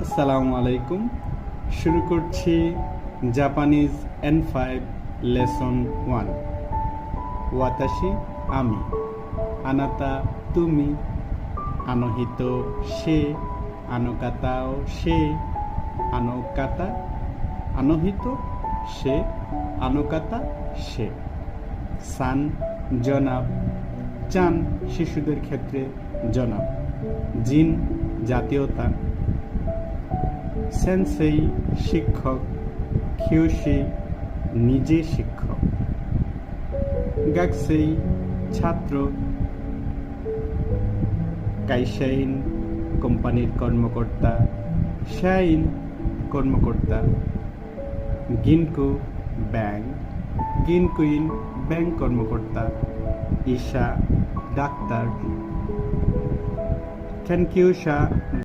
আসসালামু আলাইকুম। শুরু করছি জাপানিজ N5 লেসন 1। ওয়াতাশি আমি, আনাতা তুমি, আনোহিত সে, আনোকাতাও সে, আনোকাতা আনোহিত সে, আনোকাতা সে। সান জনাব, চান শিশুদের ক্ষেত্রে জনাব। জিন জাতীয়তা। সেন্সেই শিক্ষক, কিয়োশি নিজে শিক্ষক। গাকসেই ছাত্র। কাইশাইন কোম্পানির কর্মকর্তা, শাইন কর্মকর্তা। গিনকো ব্যাংক, গিনকুইন ব্যাংক কর্মকর্তা। ঈশা ডাক্তার। কেনকিউশা